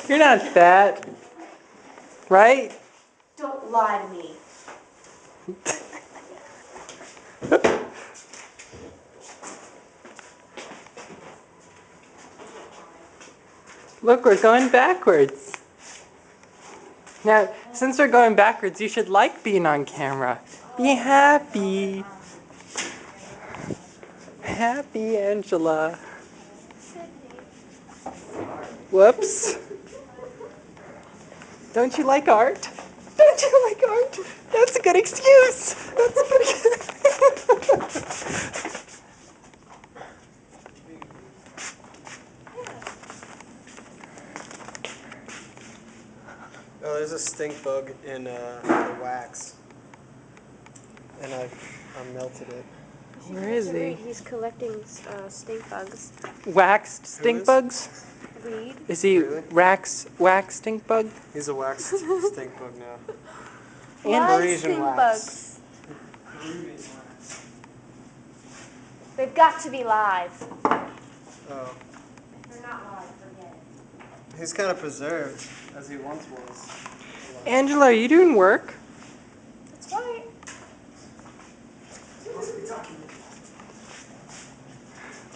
You're not fat, right? Don't lie to me. Look, we're going backwards. Now, since we're going backwards, you should like being on camera. Be happy. Happy, Angela. Whoops. Don't you like art? Don't you like art? That's a good excuse. That's a good excuse. Oh, there's a stink bug in the wax, and I've melted it. Where is he? He's collecting stink bugs. Waxed stink bugs? Reed? Is he Really? wax stink bug? He's a waxed stink bug now. And Live stink bugs. They've got to be live. Oh. They're not live, forget it. He's kind of preserved, as he once was. Angela, are you doing work? That's right.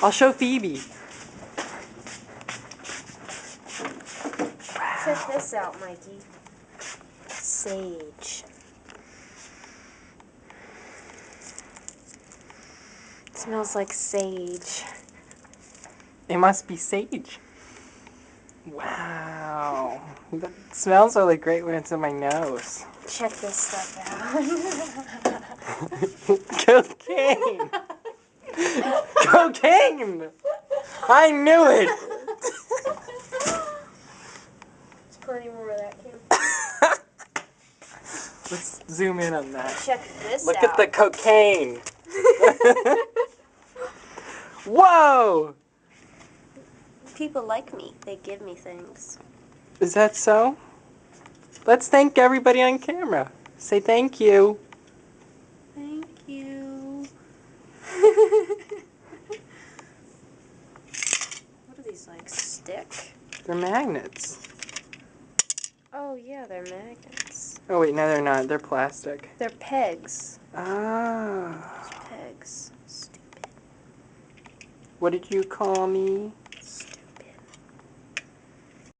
I'll show Phoebe. Check this out, Mikey. Sage. It smells like sage. It must be sage. Wow. That smells really great when it's in my nose. Check this stuff out. Cocaine! Cocaine! I knew it! There's plenty more where that came from. Let's zoom in on that. Check this Look out. at the cocaine! Whoa! People like me. They give me things. Is that so? Let's thank everybody on camera. Say thank you. Thank you. What are these, like, stick? They're magnets. Oh, yeah, they're magnets. Oh wait, no they're not. They're plastic. They're pegs. Ah. Those pegs. Stupid. What did you call me?